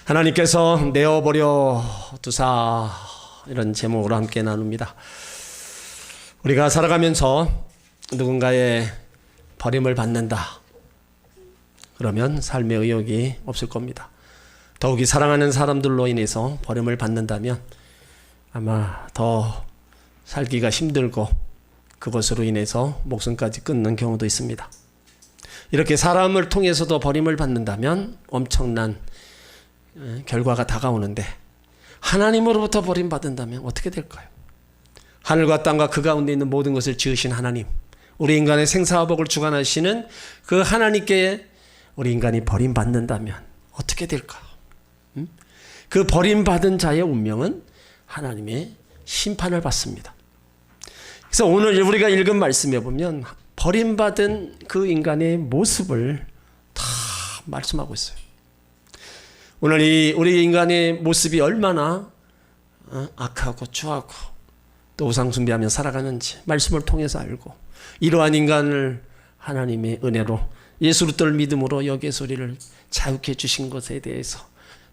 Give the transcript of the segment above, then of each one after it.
하나님께서 내어버려 두사, 이런 제목으로 함께 나눕니다. 우리가 살아가면서 누군가의 버림을 받는다, 그러면 삶의 의욕이 없을 겁니다. 더욱이 사랑하는 사람들로 인해서 버림을 받는다면 아마 더 살기가 힘들고 그것으로 인해서 목숨까지 끊는 경우도 있습니다. 이렇게 사람을 통해서도 버림을 받는다면 엄청난 결과가 다가오는데, 하나님으로부터 버림받는다면 어떻게 될까요? 하늘과 땅과 그 가운데 있는 모든 것을 지으신 하나님, 우리 인간의 생사화복을 주관하시는 그 하나님께 우리 인간이 버림받는다면 어떻게 될까? 그 버림받은 자의 운명은 하나님의 심판을 받습니다. 그래서 오늘 우리가 읽은 말씀에 보면 버림받은 그 인간의 모습을 다 말씀하고 있어요. 오늘 우리 인간의 모습이 얼마나 악하고 추하고 또 우상 숭배하며 살아가는지 말씀을 통해서 알고, 이러한 인간을 하나님의 은혜로 예수 그리스도를 믿음으로 여기에서 우리를 자유케 해주신 것에 대해서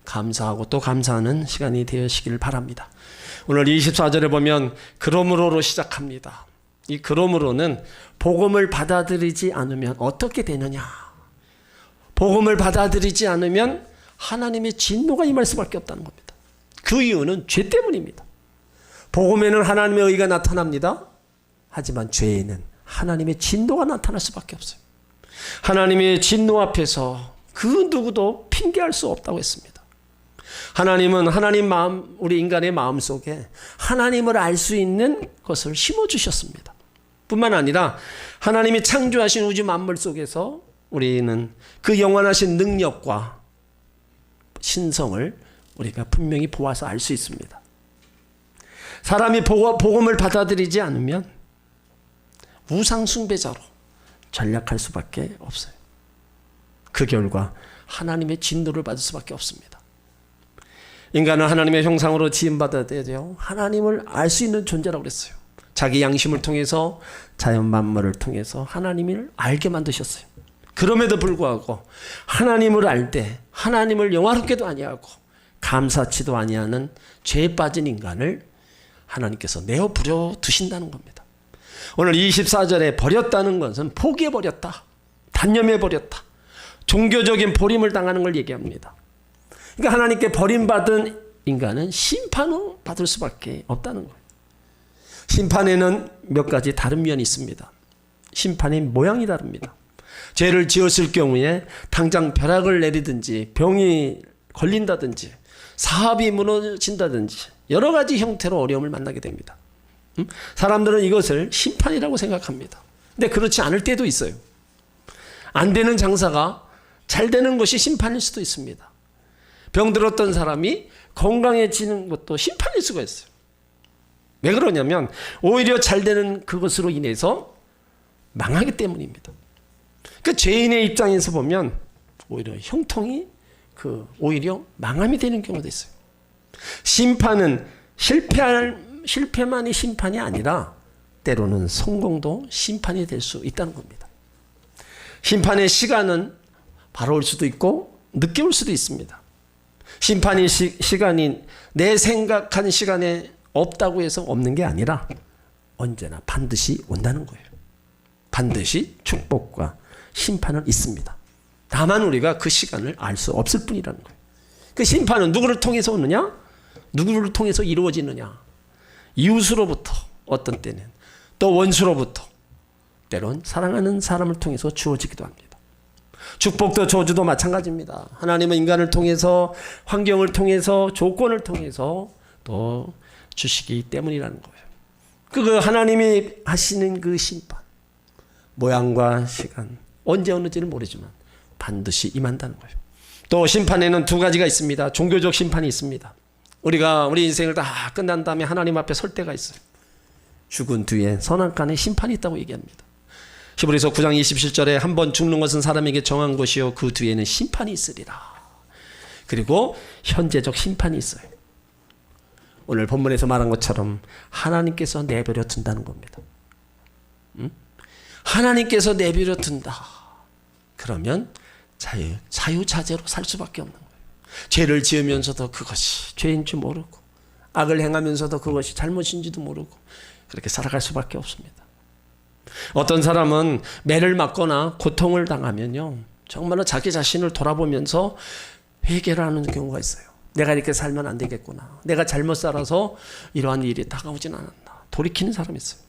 감사하고 또 감사하는 시간이 되시기를 바랍니다. 오늘 24절에 보면 그러므로로 시작합니다. 이 그러므로는 복음을 받아들이지 않으면 어떻게 되느냐, 복음을 받아들이지 않으면 하나님의 진노가 임할 수밖에 없다는 겁니다. 그 이유는 죄 때문입니다. 복음에는 하나님의 의가 나타납니다. 하지만 죄에는 하나님의 진노가 나타날 수밖에 없어요. 하나님의 진노 앞에서 그 누구도 핑계할 수 없다고 했습니다. 하나님은 하나님 마음, 우리 인간의 마음 속에 하나님을 알 수 있는 것을 심어주셨습니다. 뿐만 아니라 하나님이 창조하신 우주 만물 속에서 우리는 그 영원하신 능력과 신성을 우리가 분명히 보아서 알 수 있습니다. 사람이 복음을 받아들이지 않으면 우상 숭배자로 전락할 수밖에 없어요. 그 결과 하나님의 진노를 받을 수밖에 없습니다. 인간은 하나님의 형상으로 지음받아야 돼요. 하나님을 알 수 있는 존재라고 그랬어요. 자기 양심을 통해서, 자연 만물을 통해서 하나님을 알게 만드셨어요. 그럼에도 불구하고 하나님을 알 때 하나님을 영화롭게도 아니하고 감사치도 아니하는 죄에 빠진 인간을 하나님께서 내어버려 두신다는 겁니다. 오늘 24절에 버렸다는 것은 포기해버렸다, 단념해버렸다, 종교적인 버림을 당하는 걸 얘기합니다. 그러니까 하나님께 버림받은 인간은 심판을 받을 수밖에 없다는 거예요. 심판에는 몇 가지 다른 면이 있습니다. 심판의 모양이 다릅니다. 죄를 지었을 경우에 당장 벼락을 내리든지 병이 걸린다든지 사업이 무너진다든지 여러 가지 형태로 어려움을 만나게 됩니다. 사람들은 이것을 심판이라고 생각합니다. 근데 그렇지 않을 때도 있어요. 안 되는 장사가 잘 되는 것이 심판일 수도 있습니다. 병들었던 사람이 건강해지는 것도 심판일 수가 있어요. 왜 그러냐면 오히려 잘 되는 그것으로 인해서 망하기 때문입니다. 그 죄인의 입장에서 보면 오히려 형통이 오히려 망함이 되는 경우도 있어요. 심판은 실패만이 심판이 아니라 때로는 성공도 심판이 될 수 있다는 겁니다. 심판의 시간은 바로 올 수도 있고 늦게 올 수도 있습니다. 심판의 시간이 내 생각한 시간에 없다고 해서 없는 게 아니라 언제나 반드시 온다는 거예요. 반드시 축복과 심판은 있습니다. 다만 우리가 그 시간을 알 수 없을 뿐이라는 거예요. 그 심판은 누구를 통해서 오느냐? 누구를 통해서 이루어지느냐? 이웃으로부터, 어떤 때는 또 원수로부터, 때론 사랑하는 사람을 통해서 주어지기도 합니다. 축복도 저주도 마찬가지입니다. 하나님은 인간을 통해서, 환경을 통해서, 조건을 통해서 또 주시기 때문이라는 거예요. 그 하나님이 하시는 그 심판, 모양과 시간, 언제 오는지는 모르지만 반드시 임한다는 거예요. 또 심판에는 두 가지가 있습니다. 종교적 심판이 있습니다. 우리 인생을 다 끝난 다음에 하나님 앞에 설 때가 있어요. 죽은 뒤에 선악간에 심판이 있다고 얘기합니다. 히브리서 9장 27절에 한 번 죽는 것은 사람에게 정한 것이요 그 뒤에는 심판이 있으리라. 그리고 현재적 심판이 있어요. 오늘 본문에서 말한 것처럼 하나님께서 내버려 둔다는 겁니다. 하나님께서 내버려 둔다. 그러면 자유자재로 살 수밖에 없는 거예요. 죄를 지으면서도 그것이 죄인 줄 모르고 악을 행하면서도 그것이 잘못인지도 모르고 그렇게 살아갈 수밖에 없습니다. 어떤 사람은 매를 맞거나 고통을 당하면요, 정말로 자기 자신을 돌아보면서 회개를 하는 경우가 있어요. 내가 이렇게 살면 안 되겠구나. 내가 잘못 살아서 이러한 일이 다가오진 않았나. 돌이키는 사람이 있어요.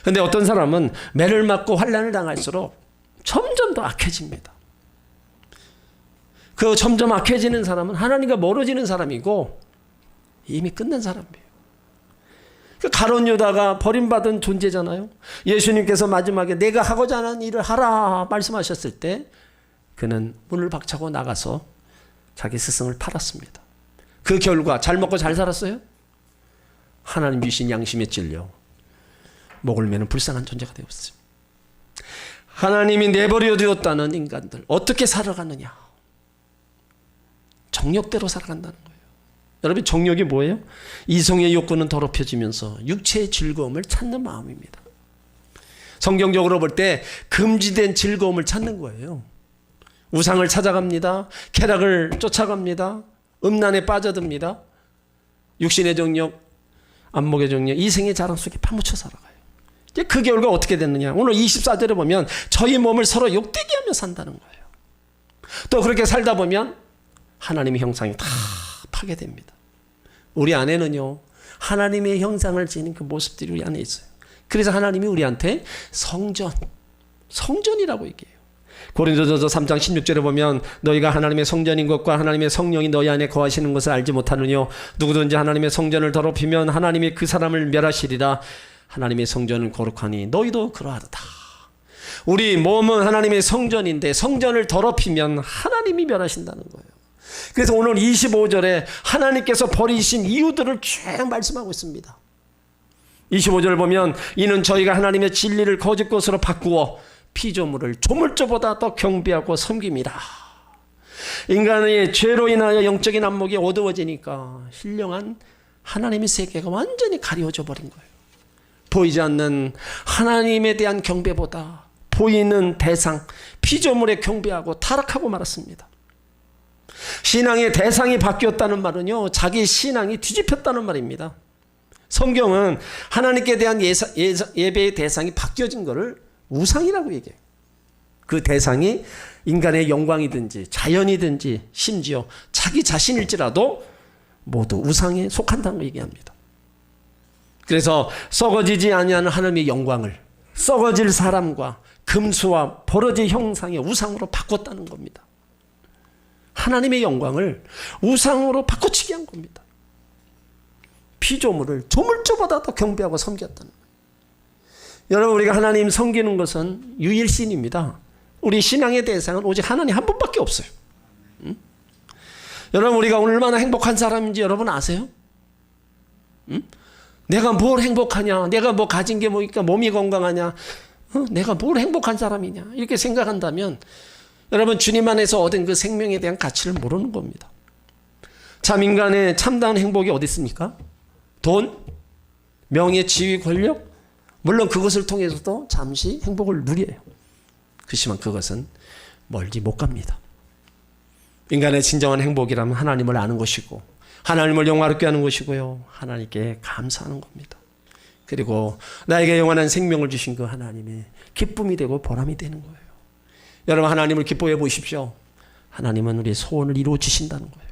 그런데 어떤 사람은 매를 맞고 환난을 당할수록 점점 더 악해집니다. 그 점점 악해지는 사람은 하나님과 멀어지는 사람이고 이미 끝난 사람이에요. 그 가룟 유다가 버림받은 존재잖아요. 예수님께서 마지막에 내가 하고자 하는 일을 하라 말씀하셨을 때 그는 문을 박차고 나가서 자기 스승을 팔았습니다. 그 결과 잘 먹고 잘 살았어요? 하나님 주신 양심에 찔려 목을 매는 불쌍한 존재가 되었어요. 하나님이 내버려 두었다는 인간들 어떻게 살아가느냐? 정욕대로 살아간다는 거예요. 여러분, 정욕이 뭐예요? 이성의 욕구는 더럽혀지면서 육체의 즐거움을 찾는 마음입니다. 성경적으로 볼 때 금지된 즐거움을 찾는 거예요. 우상을 찾아갑니다. 쾌락을 쫓아갑니다. 음란에 빠져듭니다. 육신의 정욕, 안목의 정욕, 이생의 자랑 속에 파묻혀 살아가요. 이제 그 결과 어떻게 됐느냐? 오늘 24절에 보면 저희 몸을 서로 욕되게 하며 산다는 거예요. 또 그렇게 살다 보면 하나님의 형상이 다 파괴됩니다. 우리 안에는요, 하나님의 형상을 지닌 그 모습들이 우리 안에 있어요. 그래서 하나님이 우리한테 성전이라고 얘기해요. 고린도전서 3장 16절에 보면 너희가 하나님의 성전인 것과 하나님의 성령이 너희 안에 거하시는 것을 알지 못하느뇨. 누구든지 하나님의 성전을 더럽히면 하나님이 그 사람을 멸하시리라. 하나님의 성전은 거룩하니 너희도 그러하도다. 우리 몸은 하나님의 성전인데 성전을 더럽히면 하나님이 멸하신다는 거예요. 그래서 오늘 25절에 하나님께서 버리신 이유들을 쭉 말씀하고 있습니다. 25절을 보면 이는 저희가 하나님의 진리를 거짓 것으로 바꾸어 피조물을 조물주보다 더 경배하고 섬김이라. 인간의 죄로 인하여 영적인 안목이 어두워지니까 신령한 하나님의 세계가 완전히 가려져 버린 거예요. 보이지 않는 하나님에 대한 경배보다 보이는 대상, 피조물에 경배하고 타락하고 말았습니다. 신앙의 대상이 바뀌었다는 말은요, 자기 신앙이 뒤집혔다는 말입니다. 성경은 하나님께 대한 예배의 대상이 바뀌어진 것을 우상이라고 얘기해요. 그 대상이 인간의 영광이든지 자연이든지 심지어 자기 자신일지라도 모두 우상에 속한다는 걸 얘기합니다. 그래서 썩어지지 아니하는 하나님의 영광을 썩어질 사람과 금수와 버러지 형상의 우상으로 바꿨다는 겁니다. 하나님의 영광을 우상으로 바꿔치기 한 겁니다. 피조물을 조물주보다 더 경배하고 섬겼다는 거예요. 여러분, 우리가 하나님 섬기는 것은 유일신입니다. 우리 신앙의 대상은 오직 하나님 한 분밖에 없어요. 여러분, 우리가 얼마나 행복한 사람인지 여러분 아세요? 내가 뭘 행복하냐? 내가 뭐 가진 게 뭐니까 몸이 건강하냐? 내가 뭘 행복한 사람이냐? 이렇게 생각한다면 여러분, 주님 안에서 얻은 그 생명에 대한 가치를 모르는 겁니다. 참 인간의 참다운 행복이 어디 있습니까? 돈, 명예, 지위, 권력? 물론 그것을 통해서도 잠시 행복을 누려요. 그렇지만 그것은 멀리 못 갑니다. 인간의 진정한 행복이라면 하나님을 아는 것이고 하나님을 영화롭게 하는 것이고요, 하나님께 감사하는 겁니다. 그리고 나에게 영원한 생명을 주신 그 하나님의 기쁨이 되고 보람이 되는 거예요. 여러분, 하나님을 기뻐해 보십시오. 하나님은 우리의 소원을 이루어 주신다는 거예요.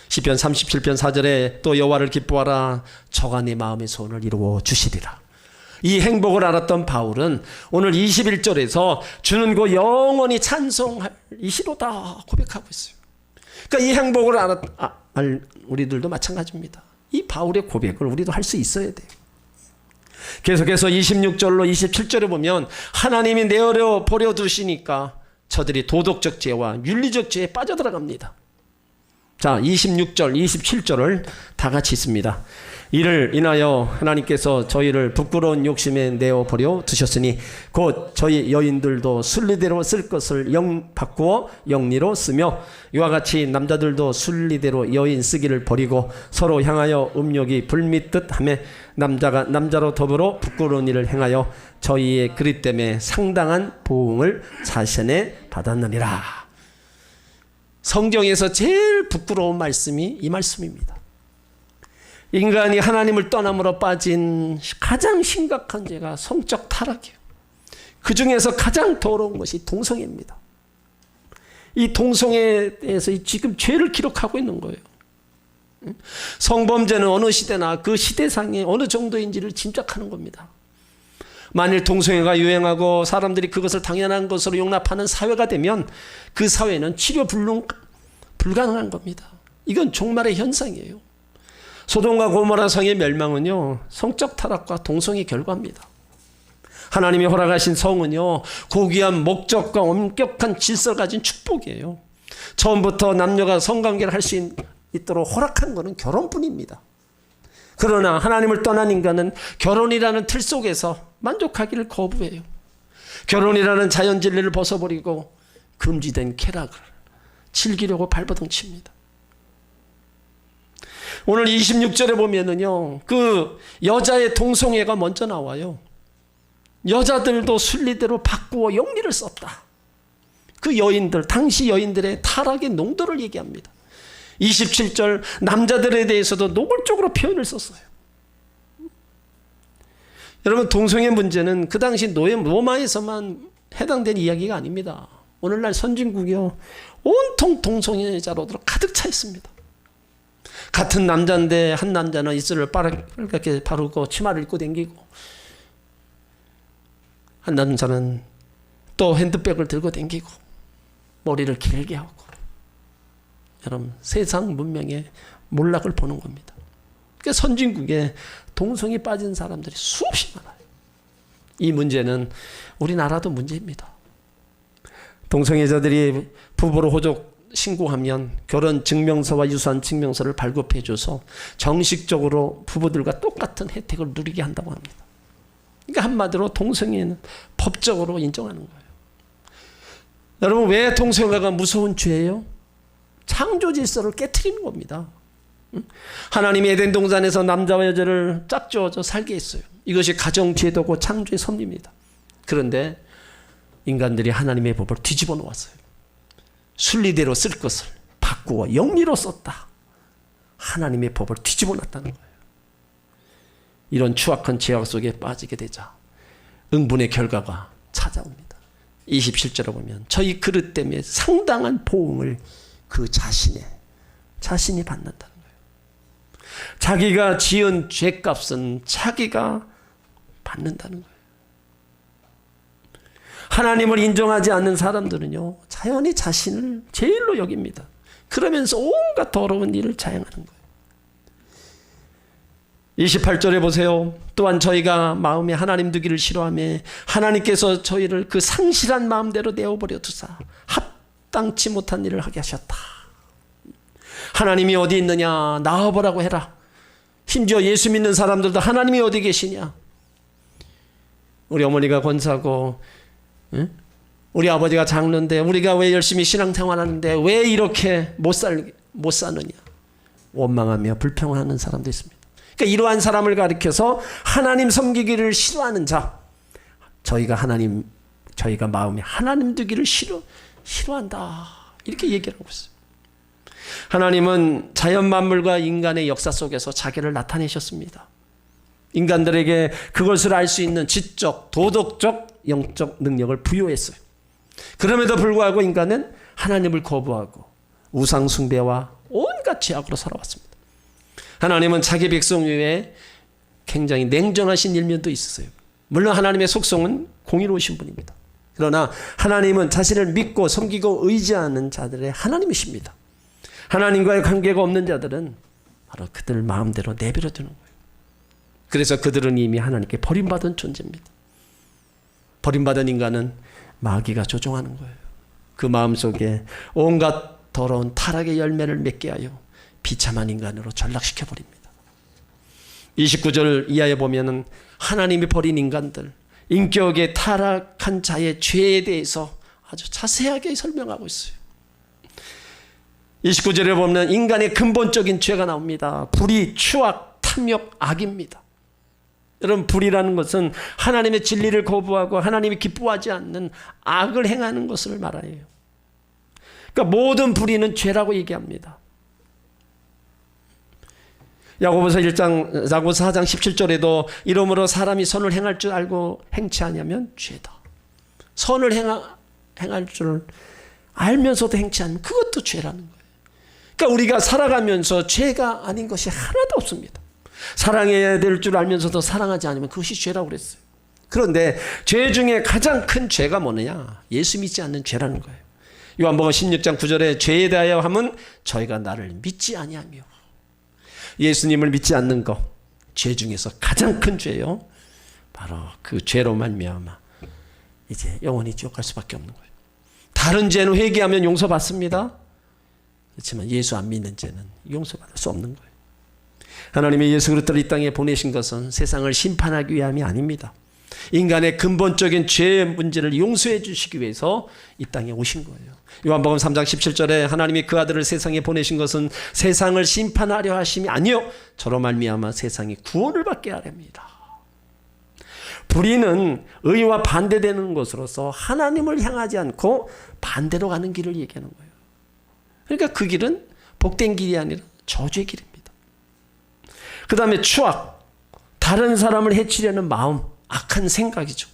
시편 37편 4절에 또 여호와를 기뻐하라. 저가 네 마음의 소원을 이루어 주시리라. 이 행복을 알았던 바울은 오늘 21절에서 주는 거 영원히 찬송할 이시로다 고백하고 있어요. 그러니까 이 행복을 우리들도 마찬가지입니다. 이 바울의 고백을 우리도 할 수 있어야 돼요. 계속해서 26절로 27절에 보면 하나님이 내어려 버려 두시니까 저들이 도덕적 죄와 윤리적 죄에 빠져들어갑니다. 자, 26절, 27절을 다 같이 읽습니다. 이를 인하여 하나님께서 저희를 부끄러운 욕심에 내어버려 두셨으니 곧 저희 여인들도 순리대로 쓸 것을 바꾸어 영리로 쓰며 이와 같이 남자들도 순리대로 여인 쓰기를 버리고 서로 향하여 음욕이 불미듯 하며 남자가 남자로 더불어 부끄러운 일을 행하여 저희의 그릇 때문에 상당한 보응을 자신에 받았느니라. 성경에서 제일 부끄러운 말씀이 이 말씀입니다. 인간이 하나님을 떠남으로 빠진 가장 심각한 죄가 성적 타락이에요. 그 중에서 가장 더러운 것이 동성애입니다. 이 동성애에 대해서 지금 죄를 기록하고 있는 거예요. 성범죄는 어느 시대나 그 시대상에 어느 정도인지를 짐작하는 겁니다. 만일 동성애가 유행하고 사람들이 그것을 당연한 것으로 용납하는 사회가 되면 그 사회는 치료 불가능한 겁니다. 이건 종말의 현상이에요. 소돔과 고모라 성의 멸망은요, 성적 타락과 동성애 결과입니다. 하나님이 허락하신 성은요, 고귀한 목적과 엄격한 질서를 가진 축복이에요. 처음부터 남녀가 성관계를 할 수 있도록 허락한 것은 결혼뿐입니다. 그러나 하나님을 떠난 인간은 결혼이라는 틀 속에서 만족하기를 거부해요. 결혼이라는 자연 진리를 벗어버리고 금지된 쾌락을 즐기려고 발버둥칩니다. 오늘 26절에 보면은요, 그 여자의 동성애가 먼저 나와요. 여자들도 순리대로 바꾸어 영리를 썼다. 그 여인들, 당시 여인들의 타락의 농도를 얘기합니다. 27절, 남자들에 대해서도 노골적으로 표현을 썼어요. 여러분, 동성애 문제는 그 당시 로마에서만 해당된 이야기가 아닙니다. 오늘날 선진국이요, 온통 동성애자로들 가득 차 있습니다. 같은 남자인데 한 남자는 이슬을 빨갛게 바르고 치마를 입고 다니고, 한 남자는 또 핸드백을 들고 다니고, 머리를 길게 하고. 여러분, 세상 문명의 몰락을 보는 겁니다. 그러니까 선진국에 동성애 빠진 사람들이 수없이 많아요. 이 문제는 우리나라도 문제입니다. 동성애자들이 부부로 호적 신고하면 결혼 증명서와 유산 증명서를 발급해줘서 정식적으로 부부들과 똑같은 혜택을 누리게 한다고 합니다. 그러니까 한마디로 동성애는 법적으로 인정하는 거예요. 여러분, 왜 동성애가 무서운 죄예요? 창조 질서를 깨트리는 겁니다. 하나님이 에덴 동산에서 남자와 여자를 짝지어서 살게 했어요. 이것이 가정 제도고 창조의 섭리입니다. 그런데 인간들이 하나님의 법을 뒤집어 놓았어요. 순리대로 쓸 것을 바꾸어 영리로 썼다. 하나님의 법을 뒤집어 놨다는 거예요. 이런 추악한 죄악 속에 빠지게 되자 응분의 결과가 찾아옵니다. 27절에 보면 저희 그릇 때문에 상당한 보응을 그 자신이 받는다는 거예요. 자기가 지은 죄값은 자기가 받는다는 거예요. 하나님을 인정하지 않는 사람들은요, 자연히 자신을 제일로 여깁니다. 그러면서 온갖 더러운 일을 자행하는 거예요. 28절에 보세요. 또한 저희가 마음에 하나님 두기를 싫어하며 하나님께서 저희를 그 상실한 마음대로 내어버려 두사 합당치 못한 일을 하게 하셨다. 하나님이 어디 있느냐, 나와보라고 해라. 심지어 예수 믿는 사람들도 하나님이 어디 계시냐. 우리 어머니가 권사고, 우리 아버지가 장로인데 우리가 왜 열심히 신앙생활하는데 왜 이렇게 못 사느냐. 원망하며 불평하는 사람도 있습니다. 그러니까 이러한 사람을 가리켜서 하나님 섬기기를 싫어하는 자, 저희가 마음에 하나님 두기를 싫어한다. 이렇게 얘기를 하고 있어요. 하나님은 자연 만물과 인간의 역사 속에서 자기를 나타내셨습니다. 인간들에게 그것을 알 수 있는 지적, 도덕적, 영적 능력을 부여했어요. 그럼에도 불구하고 인간은 하나님을 거부하고 우상 숭배와 온갖 죄악으로 살아왔습니다. 하나님은 자기 백성 위에 굉장히 냉정하신 일면도 있으세요. 물론 하나님의 속성은 공의로우신 분입니다. 그러나 하나님은 자신을 믿고 섬기고 의지하는 자들의 하나님이십니다. 하나님과의 관계가 없는 자들은 바로 그들 마음대로 내버려 두는 거예요. 그래서 그들은 이미 하나님께 버림받은 존재입니다. 버림받은 인간은 마귀가 조종하는 거예요. 그 마음속에 온갖 더러운 타락의 열매를 맺게 하여 비참한 인간으로 전락시켜버립니다. 29절 이하에 보면은 하나님이 버린 인간들, 인격의 타락한 자의 죄에 대해서 아주 자세하게 설명하고 있어요. 29절에 보면 인간의 근본적인 죄가 나옵니다. 불의, 추악, 탐욕, 악입니다. 여러분, 불이라는 것은 하나님의 진리를 거부하고 하나님이 기뻐하지 않는 악을 행하는 것을 말해요. 그러니까 모든 불의는 죄라고 얘기합니다. 야고보서 4장 17절에도 이러므로 사람이 선을 행할 줄 알고 행치 아니하면 죄다. 선을 행할 줄 알면서도 행치 않으면 그것도 죄라는 거예요. 그러니까 우리가 살아가면서 죄가 아닌 것이 하나도 없습니다. 사랑해야 될 줄 알면서도 사랑하지 않으면 그것이 죄라고 그랬어요. 그런데 죄 중에 가장 큰 죄가 뭐느냐? 예수 믿지 않는 죄라는 거예요. 요한복음 16장 9절에 죄에 대하여 하면 저희가 나를 믿지 아니하며, 예수님을 믿지 않는 것, 죄 중에서 가장 큰 죄요. 바로 그 죄로 말미암아 이제 영원히 지옥 갈 수밖에 없는 거예요. 다른 죄는 회개하면 용서받습니다. 그렇지만 예수 안 믿는 죄는 용서받을 수 없는 거예요. 하나님이 예수 그리스도를 이 땅에 보내신 것은 세상을 심판하기 위함이 아닙니다. 인간의 근본적인 죄의 문제를 용서해 주시기 위해서 이 땅에 오신 거예요. 요한복음 3장 17절에 하나님이 그 아들을 세상에 보내신 것은 세상을 심판하려 하심이 아니요 저로 말미암아 세상이 구원을 받게 하렵니다. 불의는 의와 반대되는 것으로서 하나님을 향하지 않고 반대로 가는 길을 얘기하는 거예요. 그러니까 그 길은 복된 길이 아니라 저주의 길입니다. 그 다음에 추악, 다른 사람을 해치려는 마음, 악한 생각이죠.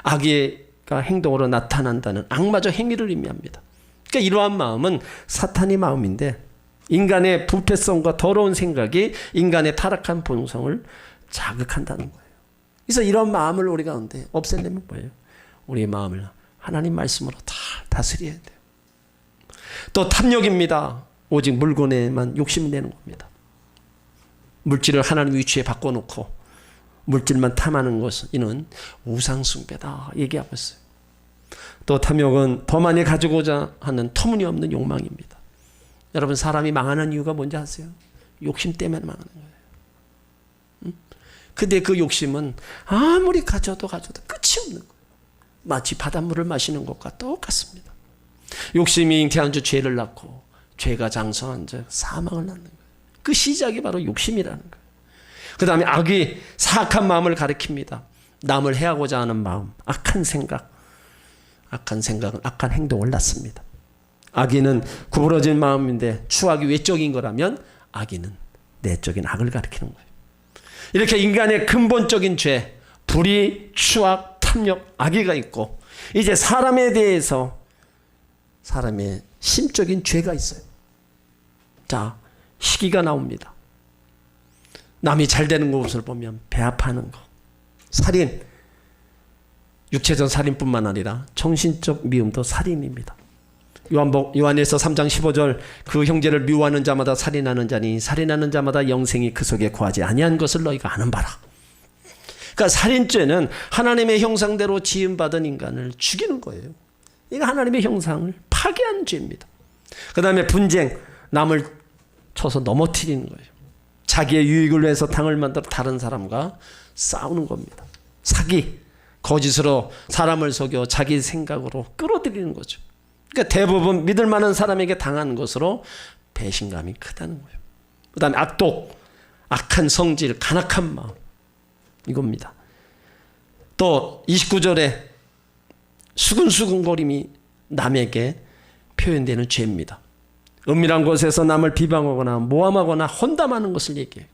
악의가 행동으로 나타난다는 악마적 행위를 의미합니다. 그러니까 이러한 마음은 사탄의 마음인데 인간의 부패성과 더러운 생각이 인간의 타락한 본성을 자극한다는 거예요. 그래서 이런 마음을 우리 가운데 없애려면 뭐예요? 우리의 마음을 하나님 말씀으로 다 다스려야 돼요. 또 탐욕입니다. 오직 물건에만 욕심이 내는 겁니다. 물질을 하나님 위치에 바꿔놓고 물질만 탐하는 것은 이는 우상숭배다 얘기하고 있어요. 또 탐욕은 더 많이 가지고자 하는 터무니없는 욕망입니다. 여러분, 사람이 망하는 이유가 뭔지 아세요? 욕심 때문에 망하는 거예요. 근데 그 욕심은 아무리 가져도 끝이 없는 거예요. 마치 바닷물을 마시는 것과 똑같습니다. 욕심이 잉태한 주 죄를 낳고 죄가 장성한 자 사망을 낳는 거예요. 그 시작이 바로 욕심이라는 거예요. 그 다음에 악이 사악한 마음을 가리킵니다. 남을 해하고자 하는 마음, 악한 생각은 악한 행동을 낳습니다. 악의는 구부러진 마음인데 추악이 외적인 거라면 악의는 내적인 악을 가리키는 거예요. 이렇게 인간의 근본적인 죄, 불의, 추악, 탐욕, 악의가 있고 이제 사람에 대해서 사람의 심적인 죄가 있어요. 자, 시기가 나옵니다. 남이 잘 되는 것을 보면 배 아파하는 거, 살인, 육체적 살인뿐만 아니라 정신적 미움도 살인입니다. 요한에서 3장 15절 그 형제를 미워하는 자마다 살인하는 자니 살인하는 자마다 영생이 그 속에 거하지 아니한 것을 너희가 아는 바라. 그러니까 살인죄는 하나님의 형상대로 지음받은 인간을 죽이는 거예요. 이거 하나님의 형상을 파괴한 죄입니다. 그 다음에 분쟁, 남을 쳐서 넘어뜨리는 거예요. 자기의 유익을 위해서 당을 만들어 다른 사람과 싸우는 겁니다. 사기, 거짓으로 사람을 속여 자기 생각으로 끌어들이는 거죠. 그러니까 대부분 믿을 만한 사람에게 당하는 것으로 배신감이 크다는 거예요. 그 다음에 악독, 악한 성질, 간악한 마음, 이겁니다. 또 29절에 수근수근거림이 남에게 표현되는 죄입니다. 은밀한 곳에서 남을 비방하거나 모함하거나 헌담하는 것을 얘기해요.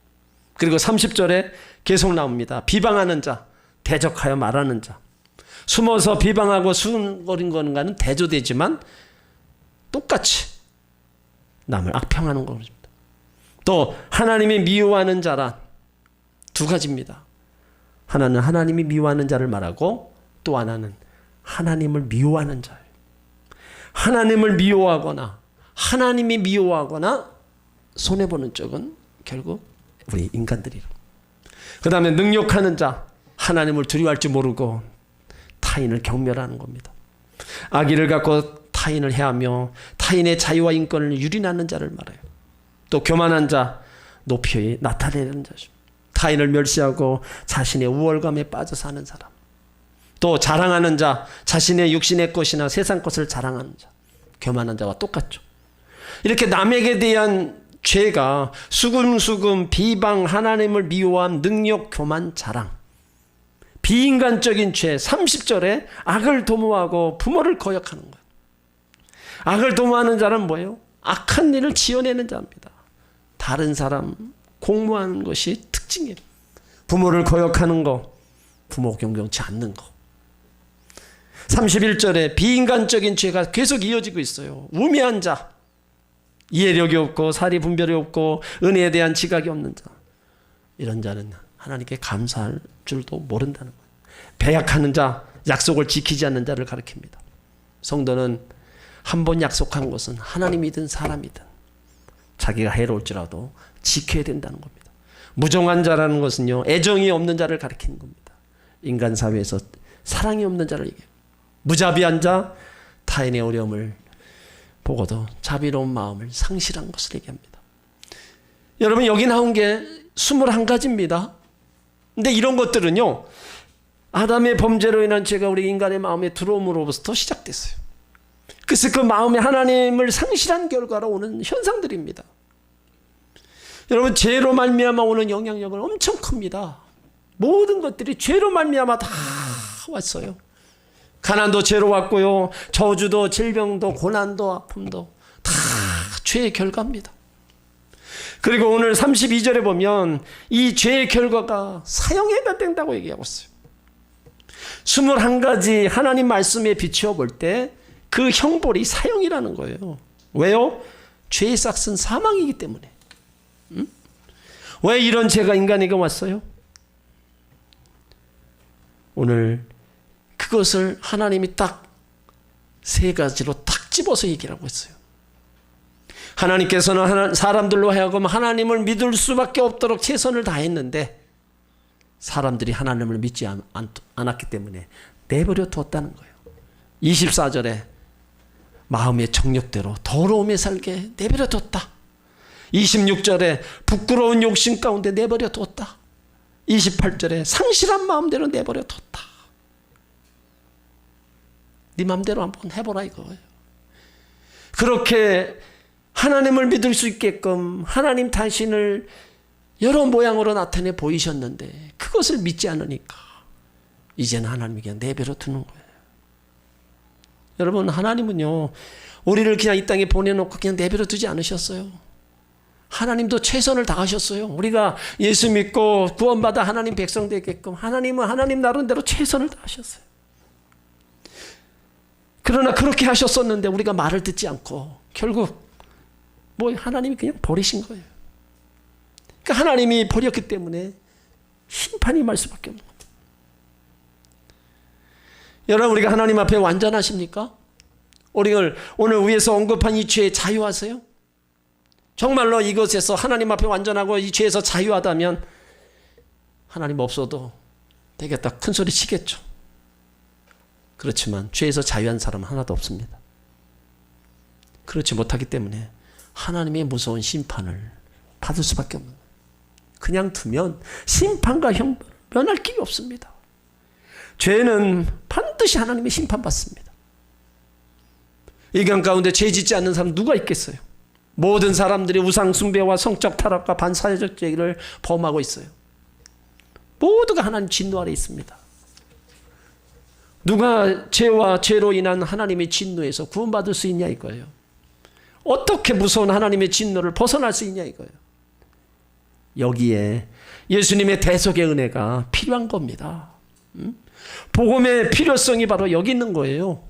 그리고 30절에 계속 나옵니다. 비방하는 자, 대적하여 말하는 자. 숨어서 비방하고 수근거린 거는 대조되지만 똑같이 남을 악평하는 겁니다. 또 하나님이 미워하는 자란 두 가지입니다. 하나는 하나님이 미워하는 자를 말하고 또 하나는 하나님을 미워하는 자예요. 하나님을 미워하거나 하나님이 미워하거나 손해보는 쪽은 결국 우리 인간들이라. 그 다음에 능욕하는 자, 하나님을 두려워할 줄 모르고 타인을 경멸하는 겁니다. 악의를 갖고 타인을 해하며 타인의 자유와 인권을 유린하는 자를 말해요. 또 교만한 자, 높이 나타내는 자죠. 타인을 멸시하고 자신의 우월감에 빠져 사는 사람. 또 자랑하는 자, 자신의 육신의 것이나 세상 것을 자랑하는 자, 교만한 자와 똑같죠. 이렇게 남에게 대한 죄가 수금수금, 비방, 하나님을 미워함, 능욕, 교만, 자랑, 비인간적인 죄, 30절에 악을 도모하고 부모를 거역하는 거예요. 악을 도모하는 자는 뭐예요? 악한 일을 지어내는 자입니다. 다른 사람 공모하는 것이 특징이에요. 부모를 거역하는 거, 부모 경경치 않는 거. 31절에 비인간적인 죄가 계속 이어지고 있어요. 우매한 자, 이해력이 없고 사리 분별이 없고 은혜에 대한 지각이 없는 자, 이런 자는 하나님께 감사할 줄도 모른다는 거예요. 배약하는 자, 약속을 지키지 않는 자를 가리킵니다. 성도는 한 번 약속한 것은 하나님이든 사람이든 자기가 해로울지라도 지켜야 된다는 겁니다. 무정한 자라는 것은요, 애정이 없는 자를 가리키는 겁니다. 인간 사회에서 사랑이 없는 자를 얘기해요. 무자비한 자, 타인의 어려움을 보고도 자비로운 마음을 상실한 것을 얘기합니다. 여러분, 여기 나온 게 21가지입니다. 근데 이런 것들은요, 아담의 범죄로 인한 죄가 우리 인간의 마음에 들어옴으로부터 시작됐어요. 그래서 그 마음에 하나님을 상실한 결과로 오는 현상들입니다. 여러분, 죄로 말미암아 오는 영향력은 엄청 큽니다. 모든 것들이 죄로 말미암아 다 왔어요. 가난도 죄로 왔고요, 저주도, 질병도, 고난도, 아픔도 다 죄의 결과입니다. 그리고 오늘 32절에 보면 이 죄의 결과가 사형에 된다고 얘기하고 있어요. 21가지 하나님 말씀에 비추어 볼 때 그 형벌이 사형이라는 거예요. 왜요? 죄의 싹은 사망이기 때문에. 왜 이런 죄가 인간에게 왔어요? 오늘 그것을 하나님이 딱 3가지로 딱 집어서 얘기를 하고 있어요. 하나님께서는 사람들로 하여금 하나님을 믿을 수밖에 없도록 최선을 다했는데 사람들이 하나님을 믿지 않았기 때문에 내버려 뒀다는 거예요. 24절에 마음의 정욕대로 더러움에 살게 내버려 뒀다. 26절에 부끄러운 욕심 가운데 내버려 뒀다. 28절에 상실한 마음대로 내버려 뒀다. 네 마음대로 한번 해보라 이거예요. 그렇게 하나님을 믿을 수 있게끔 하나님 당신을 여러 모양으로 나타내 보이셨는데 그것을 믿지 않으니까 이제는 하나님에게 내버려 두는 거예요. 여러분, 하나님은요, 우리를 그냥 이 땅에 보내놓고 그냥 내버려 두지 않으셨어요. 하나님도 최선을 다하셨어요. 우리가 예수 믿고 구원받아 하나님 백성 되게끔 하나님은 하나님 나름대로 최선을 다하셨어요. 그러나 그렇게 하셨었는데 우리가 말을 듣지 않고 결국 하나님이 그냥 버리신 거예요. 그러니까 하나님이 버렸기 때문에 심판이 임할 수밖에 없는 겁니다. 여러분, 우리가 하나님 앞에 완전하십니까? 오늘 위에서 언급한 이 죄에 자유하세요? 정말로 이것에서 하나님 앞에 완전하고 이 죄에서 자유하다면 하나님 없어도 되겠다 큰 소리 치겠죠. 그렇지만 죄에서 자유한 사람은 하나도 없습니다. 그렇지 못하기 때문에 하나님의 무서운 심판을 받을 수밖에 없는 거예요. 그냥 두면 심판과 형벌을 면할 길이 없습니다. 죄는 반드시 하나님의 심판받습니다. 인간 가운데 죄 짓지 않는 사람 누가 있겠어요? 모든 사람들이 우상 숭배와 성적 타락과 반사회적 죄를 범하고 있어요. 모두가 하나님 진노 아래 있습니다. 누가 죄와 죄로 인한 하나님의 진노에서 구원받을 수 있냐 이거예요. 어떻게 무서운 하나님의 진노를 벗어날 수 있냐 이거예요. 여기에 예수님의 대속의 은혜가 필요한 겁니다. 복음의 필요성이 바로 여기 있는 거예요.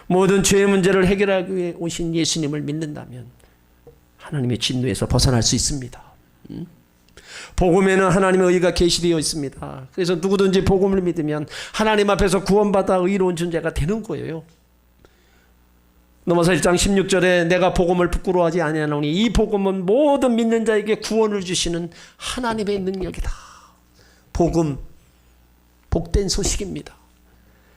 모든 죄의 문제를 해결하기 위해 오신 예수님을 믿는다면 하나님의 진노에서 벗어날 수 있습니다. 복음에는 하나님의 의가 계시되어 있습니다. 그래서 누구든지 복음을 믿으면 하나님 앞에서 구원받아 의로운 존재가 되는 거예요. 넘어서 1장 16절에 내가 복음을 부끄러워하지 아니하노니 이 복음은 모든 믿는 자에게 구원을 주시는 하나님의 능력이다. 복음, 복된 소식입니다.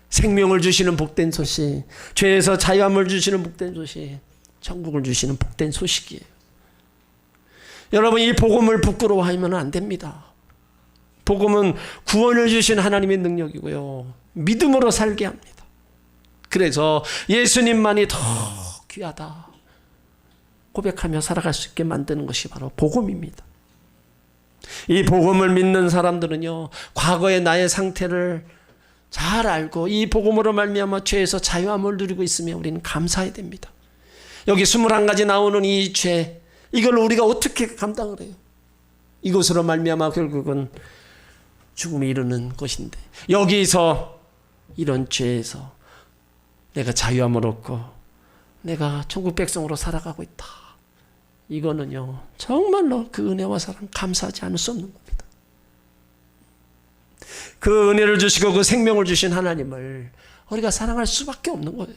생명을 주시는 복된 소식, 죄에서 자유함을 주시는 복된 소식, 천국을 주시는 복된 소식이에요. 여러분, 이 복음을 부끄러워하면 안 됩니다. 복음은 구원을 주신 하나님의 능력이고요, 믿음으로 살게 합니다. 그래서 예수님만이 더 귀하다 고백하며 살아갈 수 있게 만드는 것이 바로 복음입니다. 이 복음을 믿는 사람들은요, 과거의 나의 상태를 잘 알고 이 복음으로 말미암아 죄에서 자유함을 누리고 있으며 우리는 감사해야 됩니다. 여기 21가지 나오는 이 죄, 이걸 우리가 어떻게 감당을 해요? 이것으로 말미암아 결국은 죽음에 이르는 것인데, 여기서 이런 죄에서 내가 자유함을 얻고 내가 천국 백성으로 살아가고 있다. 이거는요, 정말로 그 은혜와 사랑 감사하지 않을 수 없는 겁니다. 그 은혜를 주시고 그 생명을 주신 하나님을 우리가 사랑할 수밖에 없는 거예요.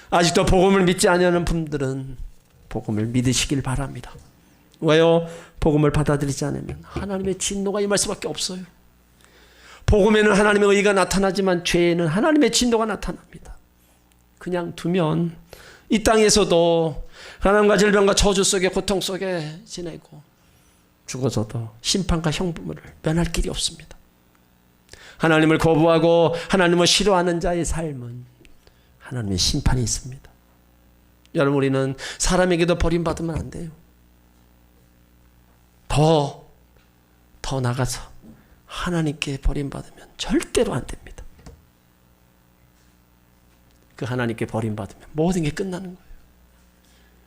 아직도 복음을 믿지 않는 분들은 복음을 믿으시길 바랍니다. 왜요? 복음을 받아들이지 않으면 하나님의 진노가 임할 수밖에 없어요. 복음에는 하나님의 의가 나타나지만 죄에는 하나님의 진노가 나타납니다. 그냥 두면 이 땅에서도 가난과 질병과 저주 속에 고통 속에 지내고 죽어서도 심판과 형벌을 면할 길이 없습니다. 하나님을 거부하고 하나님을 싫어하는 자의 삶은 하나님의 심판이 있습니다. 여러분, 우리는 사람에게도 버림받으면 안 돼요. 더 나가서 하나님께 버림받으면 절대로 안 됩니다. 그 하나님께 버림받으면 모든 게 끝나는 거예요.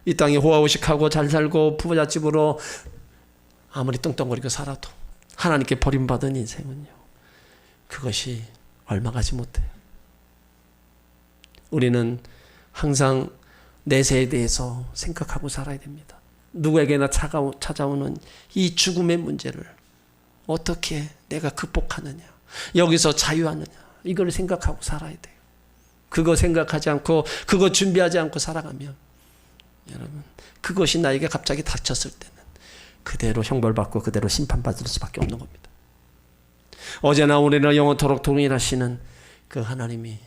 이 땅에 호화호식하고 잘 살고 부잣집으로 아무리 뚱뚱거리고 살아도 하나님께 버림받은 인생은요, 그것이 얼마 가지 못해요. 우리는 항상 내세에 대해서 생각하고 살아야 됩니다. 누구에게나 찾아오는 이 죽음의 문제를 어떻게 내가 극복하느냐, 여기서 자유하느냐, 이걸 생각하고 살아야 돼요. 그거 생각하지 않고 그거 준비하지 않고 살아가면 여러분, 그것이 나에게 갑자기 닥쳤을 때는 그대로 형벌받고 그대로 심판받을 수밖에 없는 겁니다. 어제나 오늘이나 영원토록 동일하시는 그 하나님이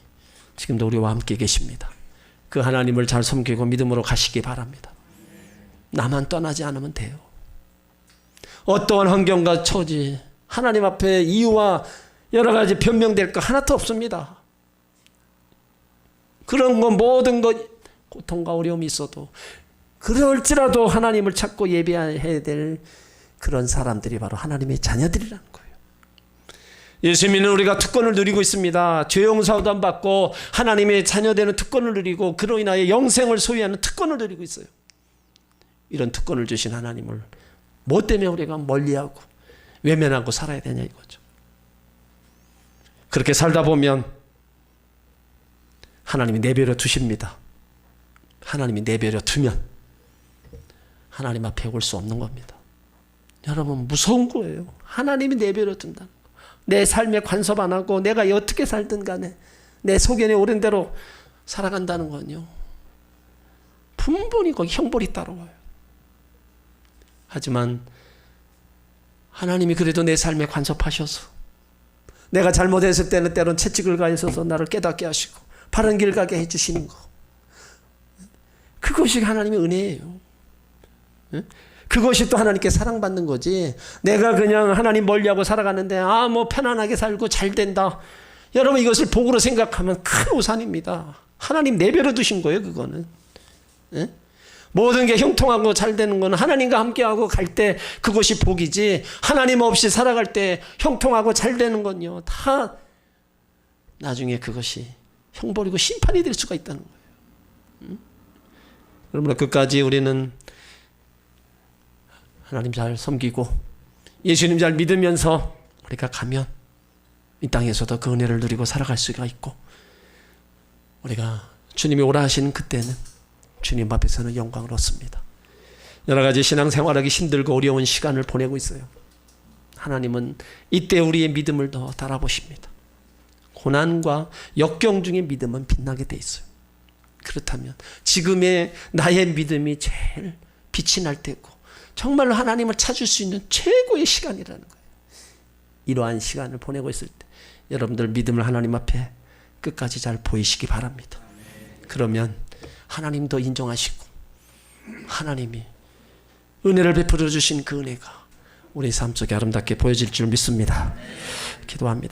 지금도 우리와 함께 계십니다. 그 하나님을 잘 섬기고 믿음으로 가시기 바랍니다. 나만 떠나지 않으면 돼요. 어떠한 환경과 처지, 하나님 앞에 이유와 여러 가지 변명될 거 하나도 없습니다. 그런 거 모든 것 고통과 어려움이 있어도 그럴지라도 하나님을 찾고 예배해야 될 그런 사람들이 바로 하나님의 자녀들이라는 거예요. 예수 믿는 우리가 특권을 누리고 있습니다. 죄 용서도 안 받고 하나님의 자녀되는 특권을 누리고 그로 인하여 영생을 소유하는 특권을 누리고 있어요. 이런 특권을 주신 하나님을 뭐 때문에 우리가 멀리하고 외면하고 살아야 되냐 이거죠. 그렇게 살다 보면 하나님이 내버려 두십니다. 하나님이 내버려 두면 하나님 앞에 올 수 없는 겁니다. 여러분, 무서운 거예요. 하나님이 내버려 둔다는 거. 내 삶에 간섭 안 하고 내가 어떻게 살든 간에 내 소견에 오른 대로 살아간다는 건요, 분분히 거기 형벌이 따라와요. 하지만 하나님이 그래도 내 삶에 간섭하셔서 내가 잘못했을 때는 때론 채찍을 가하셔서 나를 깨닫게 하시고 바른 길 가게 해주시는 거, 그것이 하나님의 은혜예요. 그것이 또 하나님께 사랑받는 거지. 내가 그냥 하나님 멀리하고 살아가는데 뭐 편안하게 살고 잘 된다, 여러분 이것을 복으로 생각하면 큰 오산입니다. 하나님 내버려 두신 거예요. 그거는 모든 게 형통하고 잘 되는 거는 하나님과 함께하고 갈 때 그것이 복이지, 하나님 없이 살아갈 때 형통하고 잘 되는 건요, 다 나중에 그것이 형벌이고 심판이 될 수가 있다는 거예요. 그러므로 끝까지 우리는 하나님 잘 섬기고 예수님 잘 믿으면서 우리가 가면 이 땅에서도 그 은혜를 누리고 살아갈 수가 있고, 우리가 주님이 오라 하시는 그때는 주님 앞에서는 영광을 얻습니다. 여러 가지 신앙생활하기 힘들고 어려운 시간을 보내고 있어요. 하나님은 이때 우리의 믿음을 더 달아보십니다. 고난과 역경 중에 믿음은 빛나게 돼 있어요. 그렇다면 지금의 나의 믿음이 제일 빛이 날 때고 정말로 하나님을 찾을 수 있는 최고의 시간이라는 거예요. 이러한 시간을 보내고 있을 때 여러분들 믿음을 하나님 앞에 끝까지 잘 보이시기 바랍니다. 그러면 하나님도 인정하시고 하나님이 은혜를 베풀어 주신 그 은혜가 우리 삶 속에 아름답게 보여질 줄 믿습니다. 기도합니다.